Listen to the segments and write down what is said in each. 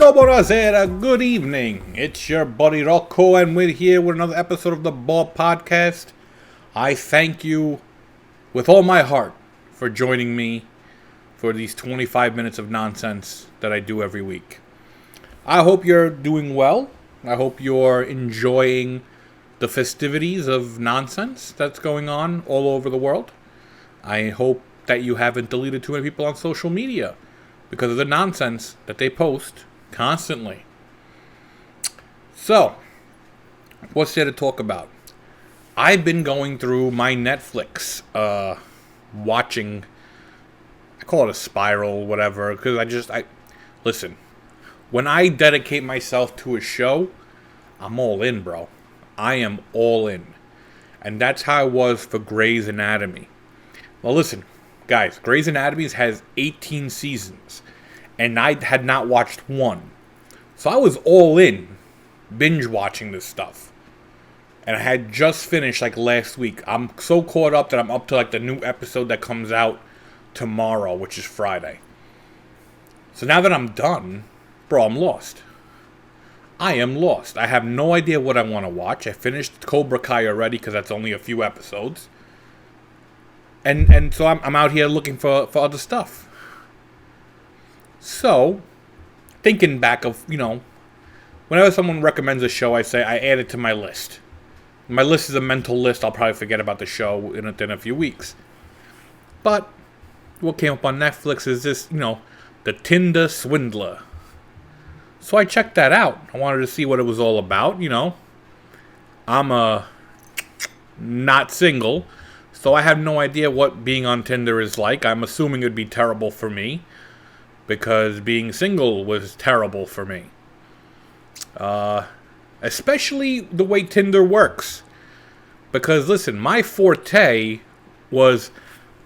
Buongiorno, buonasera, good evening. It's your buddy Rocco, and we're here with another episode of the BOH Podcast. I thank you with all my heart for joining me for these 25 minutes of nonsense that I do every week. I hope you're doing well. I hope you're enjoying the festivities of nonsense that's going on all over the world. I hope that you haven't deleted too many people on social media because of the nonsense that they post constantly. So, what's there to talk about? I've been going through my Netflix, watching, I call it a spiral, whatever, because listen, when I dedicate myself to a show, I'm all in, bro. I am all in. And that's how I was for Grey's Anatomy. Well, listen, guys, Grey's Anatomy has 18 seasons, and I had not watched one. So I was all in, binge watching this stuff. And I had just finished, last week. I'm so caught up that I'm up to, the new episode that comes out tomorrow, which is Friday. So now that I'm done, bro, I'm lost. I am lost. I have no idea what I want to watch. I finished Cobra Kai already, because that's only a few episodes. And so I'm out here looking for other stuff. So, thinking back of, whenever someone recommends a show, I add it to my list. My list is a mental list. I'll probably forget about the show in a few weeks. But what came up on Netflix is this, the Tinder Swindler. So I checked that out. I wanted to see what it was all about, I'm not single. So I have no idea what being on Tinder is like. I'm assuming it would be terrible for me, because being single was terrible for me. Especially the way Tinder works. Because, listen, my forte was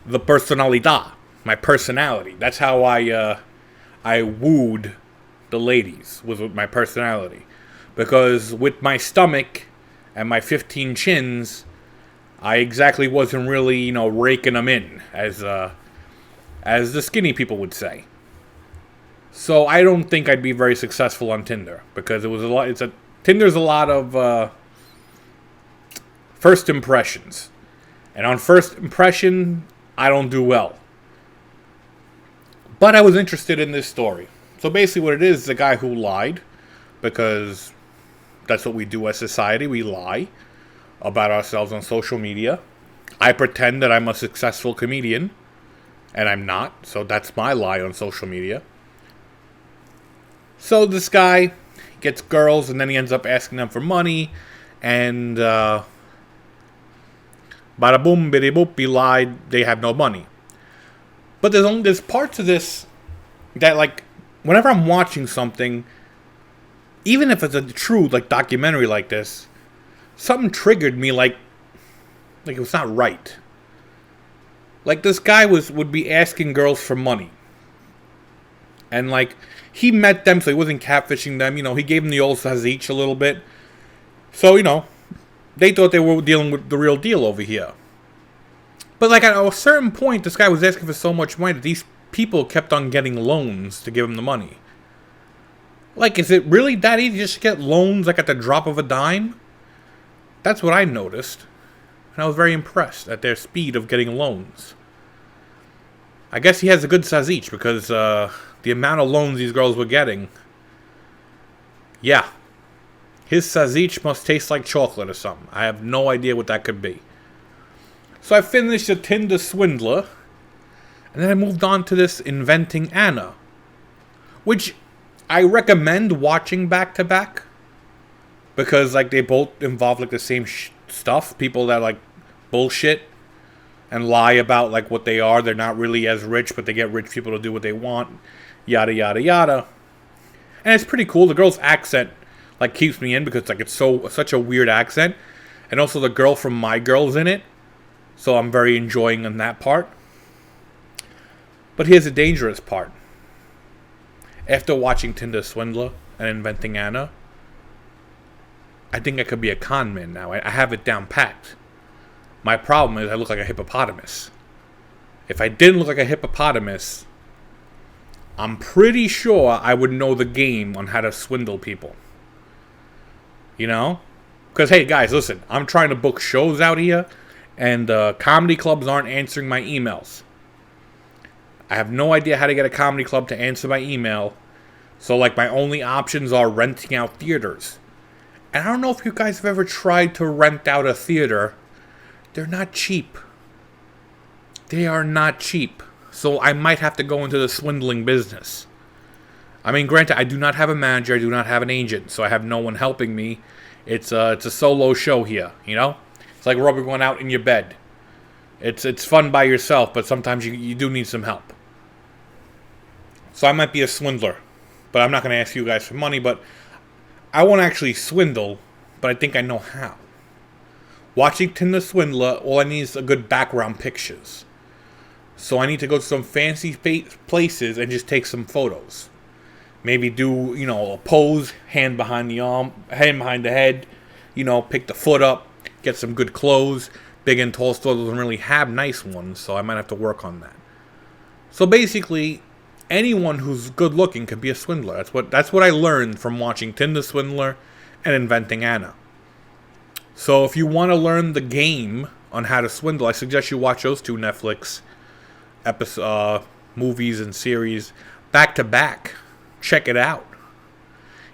the personalidad, my personality. That's how I wooed the ladies, was with my personality. Because with my stomach and my 15 chins, I exactly wasn't really, raking them in, as the skinny people would say. So I don't think I'd be very successful on Tinder, because Tinder's a lot of first impressions, and on first impression, I don't do well. But I was interested in this story. So basically, what it is a guy who lied, because that's what we do as society. We lie about ourselves on social media. I pretend that I'm a successful comedian, and I'm not, so that's my lie on social media. So this guy gets girls, and then he ends up asking them for money, and bada boom, biddy boop, he lied, they have no money. But there's parts of this that, whenever I'm watching something, even if it's a true, documentary like this, something triggered me, like it was not right. This guy would be asking girls for money. And, he met them, so he wasn't catfishing them. He gave them the old sazich a little bit. So, they thought they were dealing with the real deal over here. But, at a certain point, this guy was asking for so much money that these people kept on getting loans to give him the money. Is it really that easy just to get loans, at the drop of a dime? That's what I noticed, and I was very impressed at their speed of getting loans. I guess he has a good sazich, because the amount of loans these girls were getting, yeah, his sazich must taste like chocolate or something. I have no idea what that could be. So I finished the Tinder Swindler, and then I moved on to this Inventing Anna, which I recommend watching back to back. Because, they both involve, the same stuff. People that, bullshit and lie about, what they are. They're not really as rich, but they get rich people to do what they want. Yada, yada, yada. And it's pretty cool. The girl's accent, keeps me in, because, it's such a weird accent. And also the girl from My Girl's in it. So I'm very enjoying on that part. But here's the dangerous part. After watching Tinder Swindler and Inventing Anna, I think I could be a con man now. I have it down packed. My problem is I look like a hippopotamus. If I didn't look like a hippopotamus, I'm pretty sure I would know the game on how to swindle people. You know? Because, hey, guys, listen. I'm trying to book shows out here, and comedy clubs aren't answering my emails. I have no idea how to get a comedy club to answer my email. So, like, my only options are renting out theaters. And I don't know if you guys have ever tried to rent out a theater. They're not cheap. They are not cheap. So I might have to go into the swindling business. I mean, granted, I do not have a manager. I do not have an agent. So I have no one helping me. It's a solo show here, you know? It's like rubbing one out in your bed. It's fun by yourself, but sometimes you do need some help. So I might be a swindler. But I'm not going to ask you guys for money, but I won't actually swindle, but I think I know how. Watching Tinder Swindler, all I need is a good background pictures. So I need to go to some fancy places and just take some photos. Maybe do, a pose, hand behind the arm, hand behind the head, pick the foot up, get some good clothes. Big and tall stores doesn't really have nice ones, so I might have to work on that. So basically, anyone who's good looking can be a swindler. That's what I learned from watching Tinder Swindler and Inventing Anna. So if you want to learn the game on how to swindle, I suggest you watch those two Netflix movies and series back to back. Check it out.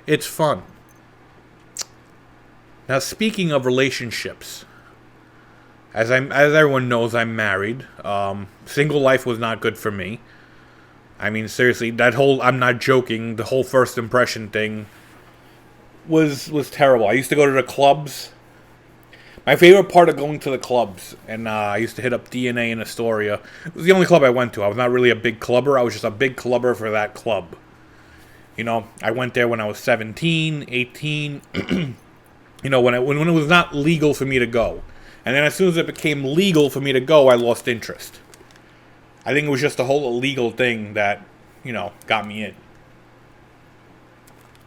It's fun. Now, speaking of relationships, as everyone knows, I'm married. Single life was not good for me. I mean, seriously, I'm not joking, the whole first impression thing was terrible. I used to go to the clubs. My favorite part of going to the clubs, and I used to hit up DNA in Astoria. It was the only club I went to. I was not really a big clubber. I was just a big clubber for that club. I went there when I was 17, 18, when it was not legal for me to go. And then as soon as it became legal for me to go, I lost interest. I think it was just the whole illegal thing that, got me in.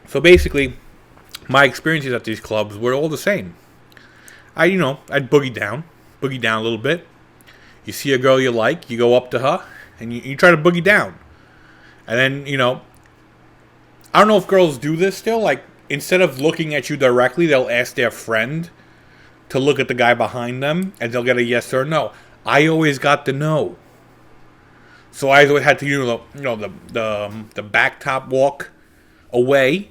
So basically, my experiences at these clubs were all the same. I'd boogie down a little bit. You see a girl you like, you go up to her, and you try to boogie down. And then, I don't know if girls do this still. Like, instead of looking at you directly, they'll ask their friend to look at the guy behind them, and they'll get a yes or no. I always got the no. So I always had to, the back top walk away.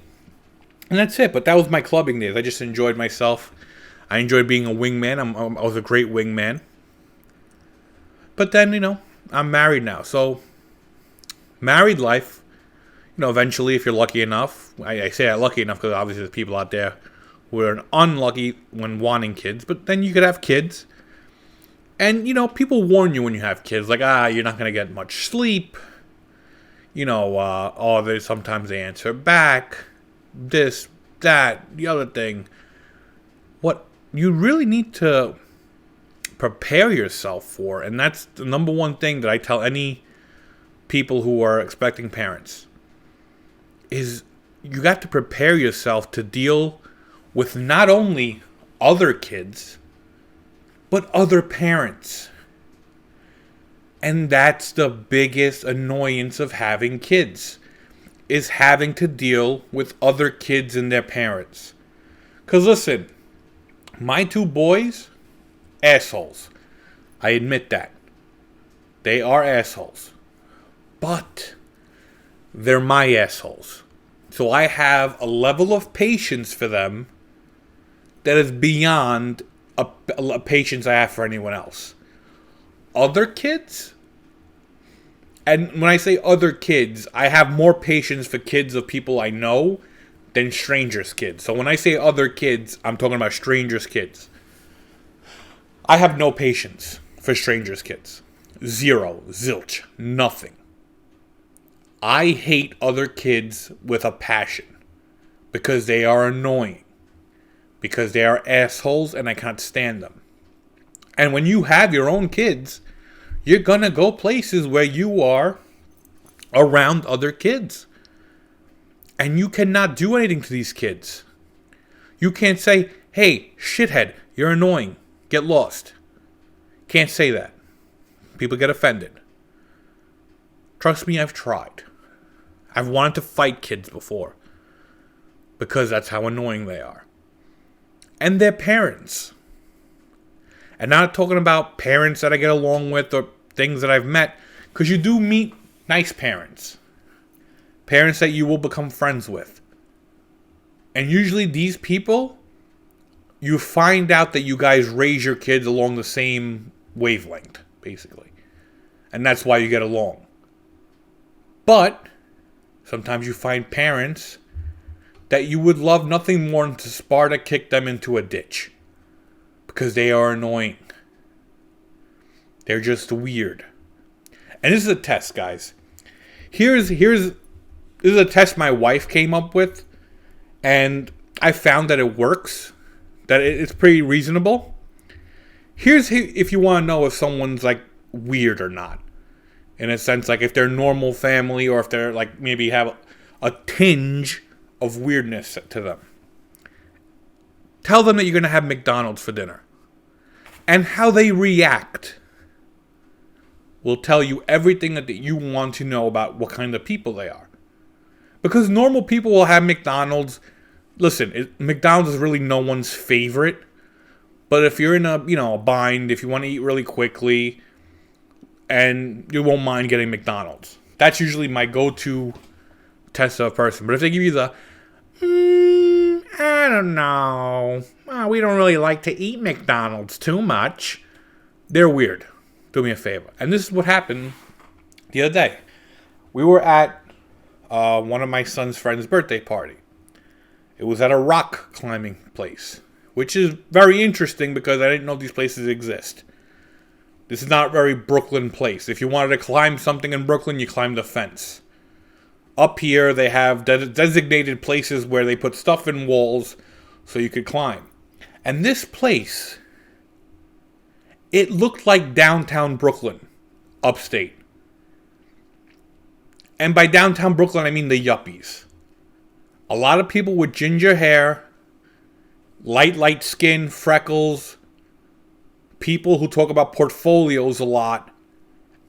And that's it. But that was my clubbing days. I just enjoyed myself. I enjoyed being a wingman. I was a great wingman. But then, I'm married now. So, married life, eventually, if you're lucky enough. I say that lucky enough because obviously there's people out there who are unlucky when wanting kids. But then you could have kids. And, people warn you when you have kids. Like, you're not going to get much sleep. Sometimes they answer back. This, that, the other thing. What you really need to prepare yourself for, and that's the number one thing that I tell any people who are expecting parents, is you got to prepare yourself to deal with not only other kids, but other parents. And that's the biggest annoyance of having kids, is having to deal with other kids and their parents. Because listen, my two boys, assholes. I admit that. They are assholes. But they're my assholes. So I have a level of patience for them that is beyond a patience I have for anyone else. Other kids? And when I say other kids, I have more patience for kids of people I know than strangers' kids. So when I say other kids, I'm talking about strangers' kids. I have no patience for strangers' kids. Zero. Zilch. Nothing. I hate other kids with a passion. Because they are annoying. Because they are assholes and I can't stand them. And when you have your own kids, you're gonna go places where you are around other kids. And you cannot do anything to these kids. You can't say, hey, shithead, you're annoying. Get lost. Can't say that. People get offended. Trust me, I've tried. I've wanted to fight kids before. Because that's how annoying they are. And their parents. And not talking about parents that I get along with or things that I've met. Because you do meet nice parents. Parents that you will become friends with. And usually these people, you find out that you guys raise your kids along the same wavelength, basically. And that's why you get along. But sometimes you find parents that you would love nothing more than to Sparta kick them into a ditch. Because they are annoying. They're just weird. And this is a test, guys. This is a test my wife came up with. And I found that it works. That it's pretty reasonable. Here's if you want to know if someone's like weird or not. In a sense, like if they're normal family or if they're like maybe have a tinge of weirdness to them. Tell them that you're going to have McDonald's for dinner. And how they react will tell you everything that you want to know about what kind of people they are. Because normal people will have McDonald's. Listen, McDonald's is really no one's favorite. But if you're in a bind, if you want to eat really quickly, and you won't mind getting McDonald's. That's usually my go-to test of a person. But if they give you the, I don't know, we don't really like to eat McDonald's too much, they're weird. Do me a favor. And this is what happened the other day. We were at one of my son's friend's birthday party. It was at a rock climbing place, which is very interesting because I didn't know these places exist. This is not a very Brooklyn place. If you wanted to climb something in Brooklyn, you climb the fence. Up here, they have designated places where they put stuff in walls so you could climb. And this place, it looked like downtown Brooklyn, upstate. And by downtown Brooklyn, I mean the yuppies. A lot of people with ginger hair, light skin, freckles, people who talk about portfolios a lot,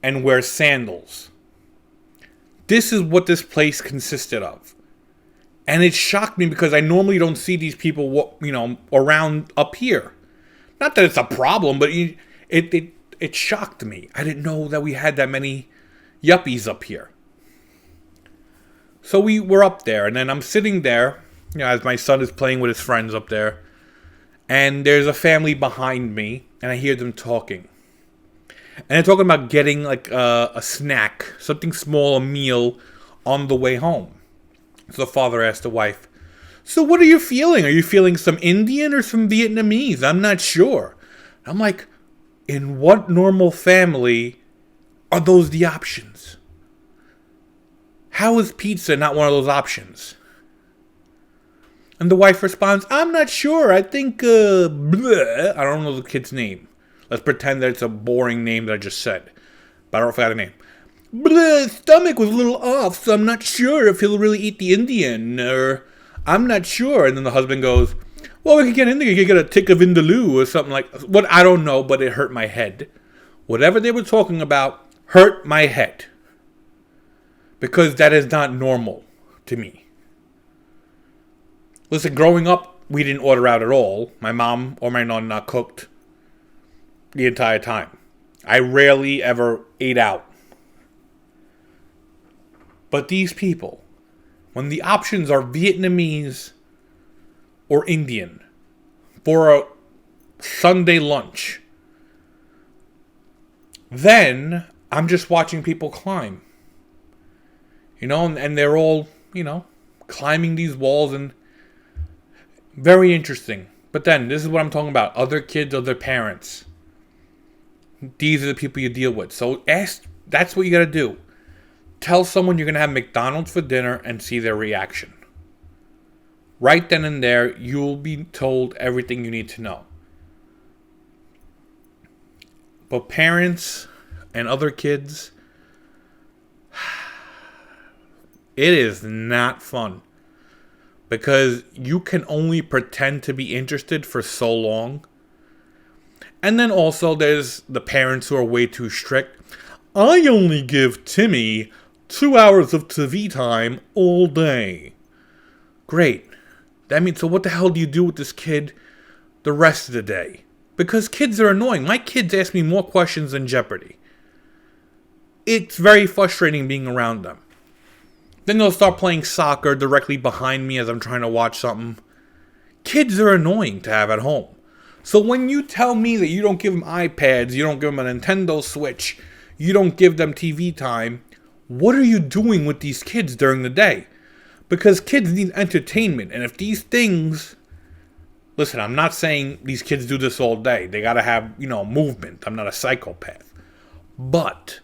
and wear sandals. This is what this place consisted of. And it shocked me because I normally don't see these people, around up here. Not that it's a problem, but it shocked me. I didn't know that we had that many yuppies up here. So we were up there, and then I'm sitting there, as my son is playing with his friends up there, and there's a family behind me, and I hear them talking. And they're talking about getting like a snack, something small, a meal, on the way home. So the father asked the wife, "So what are you feeling? Are you feeling some Indian or some Vietnamese? I'm not sure." I'm like, in what normal family are those the options? How is pizza not one of those options? And the wife responds, "I'm not sure. I think, bleh. I don't know the kid's name. Let's pretend that it's a boring name that I just said. But I don't forget the name. Bleh, his stomach was a little off, so I'm not sure if he'll really eat the Indian, or I'm not sure." And then the husband goes, "Well, we could get Indian. You could get a tick of vindaloo or something like what, I don't know, but it hurt my head." Whatever they were talking about hurt my head. Because that is not normal to me. Listen, growing up, we didn't order out at all. My mom or my nonna cooked the entire time. I rarely ever ate out. But these people, when the options are Vietnamese or Indian for a Sunday lunch, then I'm just watching people climb. And they're all, climbing these walls, and very interesting. But then, this is what I'm talking about. Other kids, other parents. These are the people you deal with. So that's what you gotta do. Tell someone you're gonna have McDonald's for dinner and see their reaction. Right then and there, you'll be told everything you need to know. But parents and other kids, it is not fun. Because you can only pretend to be interested for so long. And then also there's the parents who are way too strict. "I only give Timmy 2 hours of TV time all day. Great. That means, so what the hell do you do with this kid the rest of the day? Because kids are annoying. My kids ask me more questions than Jeopardy. It's very frustrating being around them. Then they'll start playing soccer directly behind me as I'm trying to watch something. Kids are annoying to have at home. So when you tell me that you don't give them iPads, you don't give them a Nintendo Switch, you don't give them TV time, what are you doing with these kids during the day? Because kids need entertainment. And if these things... Listen, I'm not saying these kids do this all day. They gotta have, movement. I'm not a psychopath. But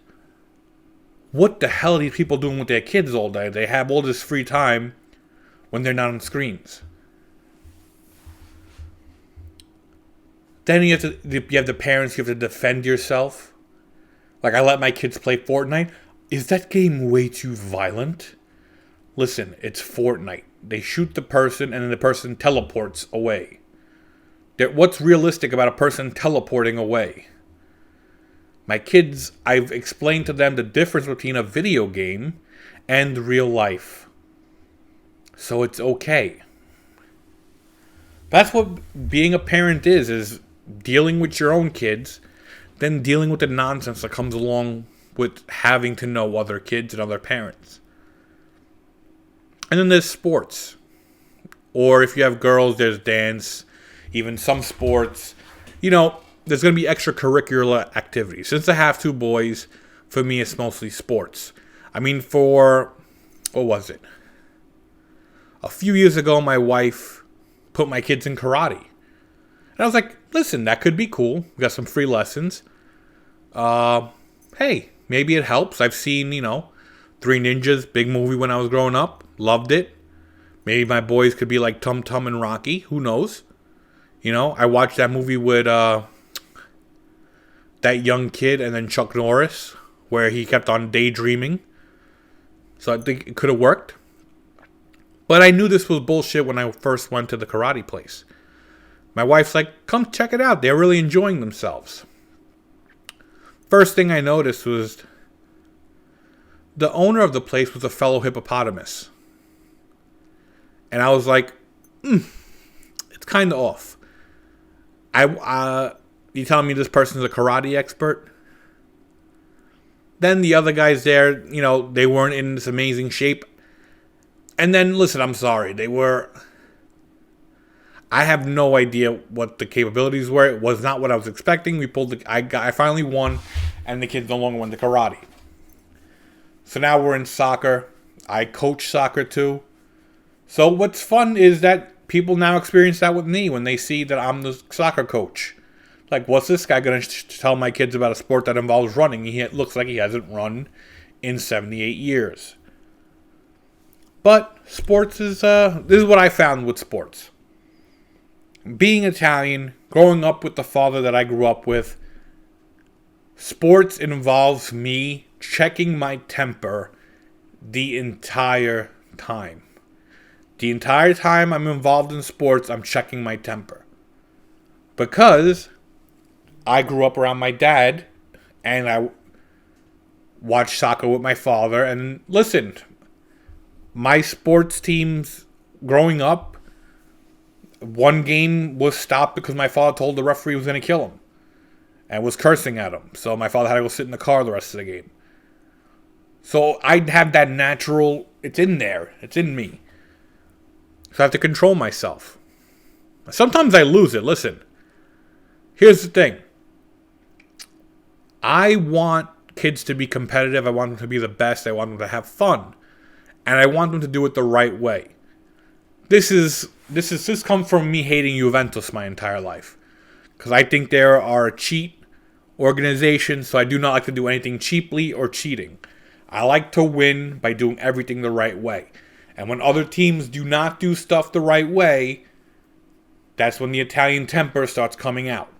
what the hell are these people doing with their kids all day? They have all this free time when they're not on screens. Then you have the parents, you have to defend yourself. Like, I let my kids play Fortnite. Is that game way too violent? Listen, it's Fortnite. They shoot the person and then the person teleports away. What's realistic about a person teleporting away? My kids, I've explained to them the difference between a video game and real life. So it's okay. That's what being a parent is dealing with your own kids, then dealing with the nonsense that comes along with having to know other kids and other parents. And then there's sports. Or if you have girls, there's dance, even some sports. There's going to be extracurricular activities. Since I have 2 boys, for me it's mostly sports. What was it? A few years ago, my wife put my kids in karate. And I was like, listen, that could be cool. We got some free lessons. Hey, maybe it helps. I've seen, Three Ninjas, big movie when I was growing up. Loved it. Maybe my boys could be like Tum Tum and Rocky. Who knows? I watched that movie with that young kid and then Chuck Norris, where he kept on daydreaming. So I think it could have worked. But I knew this was bullshit when I first went to the karate place. My wife's like, come check it out. They're really enjoying themselves. First thing I noticed was the owner of the place was a fellow hippopotamus. And I was like, it's kind of off. You telling me this person's a karate expert? Then the other guys there, they weren't in this amazing shape. And then, listen, I'm sorry. I have no idea what the capabilities were. It was not what I was expecting. I finally won, and the kids no longer went to karate. So now we're in soccer. I coach soccer too. So what's fun is that people now experience that with me when they see that I'm the soccer coach. Like, what's this guy going to tell my kids about a sport that involves running? He looks like he hasn't run in 78 years. But sports is, this is what I found with sports. Being Italian, growing up with the father that I grew up with, sports involves me checking my temper the entire time. The entire time I'm involved in sports, I'm checking my temper. Because I grew up around my dad, and I watched soccer with my father, and listen, my sports teams growing up, one game was stopped because my father told the referee he was going to kill him and was cursing at him. So my father had to go sit in the car the rest of the game. So I have that natural, it's in there, it's in me. So I have to control myself. Sometimes I lose it. Listen, here's the thing. I want kids to be competitive. I want them to be the best. I want them to have fun. And I want them to do it the right way. This comes from me hating Juventus my entire life. Because I think they are a cheat organization, so I do not like to do anything cheaply or cheating. I like to win by doing everything the right way. And when other teams do not do stuff the right way, that's when the Italian temper starts coming out.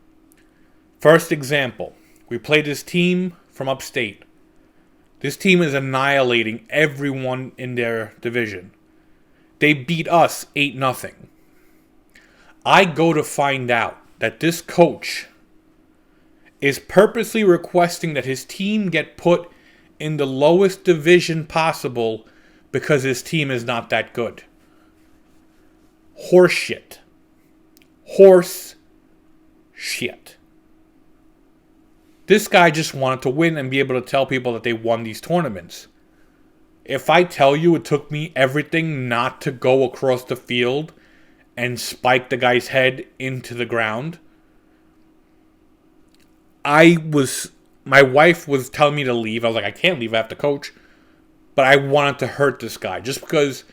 First example, we played this team from upstate. This team is annihilating everyone in their division. They beat us 8-0. I go to find out that this coach is purposely requesting that his team get put in the lowest division possible because his team is not that good. Horse shit. Horse shit. This guy just wanted to win and be able to tell people that they won these tournaments. If I tell you it took me everything not to go across the field and spike the guy's head into the ground, my wife was telling me to leave. I was like, I can't leave, I have to coach. But I wanted to hurt this guy just because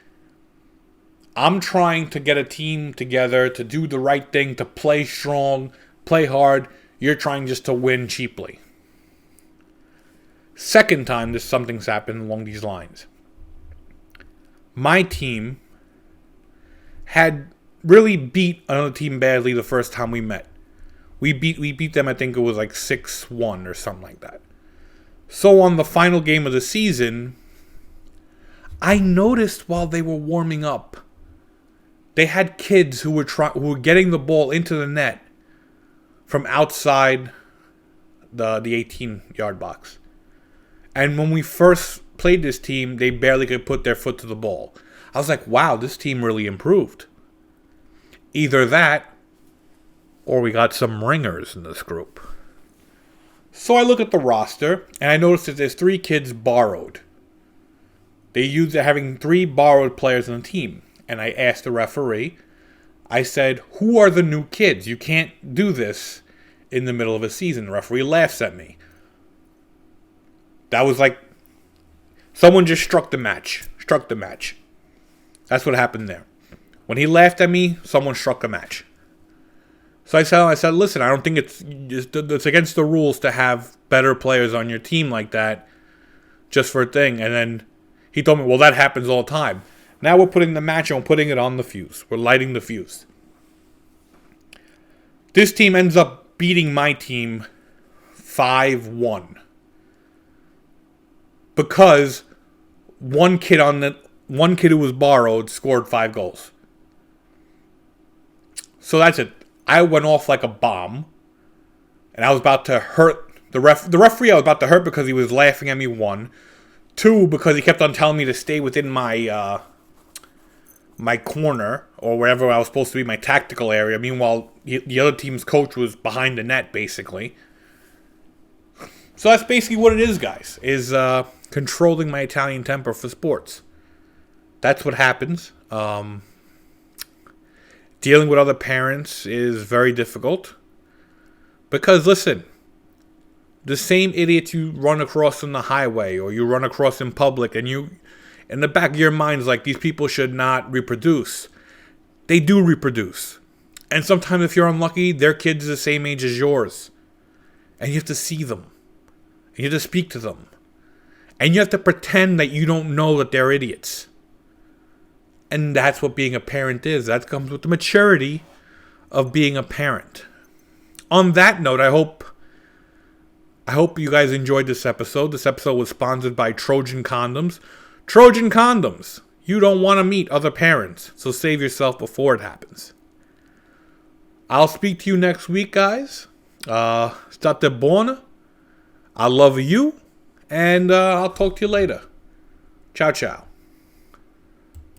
I'm trying to get a team together to do the right thing, to play strong, play hard. You're trying just to win cheaply. Second time something's happened along these lines. My team had really beat another team badly the first time we met. We beat them, I think it was like 6-1 or something like that. So on the final game of the season, I noticed while they were warming up, they had kids who were getting the ball into the net from outside the 18-yard box. And when we first played this team, they barely could put their foot to the ball. I was like, wow, this team really improved. Either that, or we got some ringers in this group. So I look at the roster, and I notice that there's 3 kids borrowed. They're having 3 borrowed players on the team. And I asked the referee, I said, who are the new kids? You can't do this in the middle of a season. The referee laughs at me. That was like, someone just struck the match. That's what happened there. When he laughed at me, someone struck a match. So I said, listen, I don't think it's against the rules to have better players on your team like that just for a thing. And then he told me, well, that happens all the time. Now we're putting the match and we're putting it on the fuse. We're lighting the fuse. This team ends up beating my team 5-1. Because one kid who was borrowed scored 5 goals. So that's it. I went off like a bomb. And I was about to hurt the referee. I was about to hurt because he was laughing at me, 1. 2, because he kept on telling me to stay within my corner, or wherever I was supposed to be, my tactical area. Meanwhile, the other team's coach was behind the net, basically. So that's basically what it is, guys, is controlling my Italian temper for sports. That's what happens. Dealing with other parents is very difficult. Because, listen, the same idiots you run across on the highway or you run across in public and you, in the back of your mind, is like, these people should not reproduce. They do reproduce. And sometimes if you're unlucky, their kids are the same age as yours. And you have to see them. And you have to speak to them. And you have to pretend that you don't know that they're idiots. And that's what being a parent is. That comes with the maturity of being a parent. On that note, I hope you guys enjoyed this episode. This episode was sponsored by Trojan Condoms. Trojan Condoms. You don't want to meet other parents, so save yourself before it happens. I'll speak to you next week, guys. State buona. I love you, and I'll talk to you later. Ciao, ciao.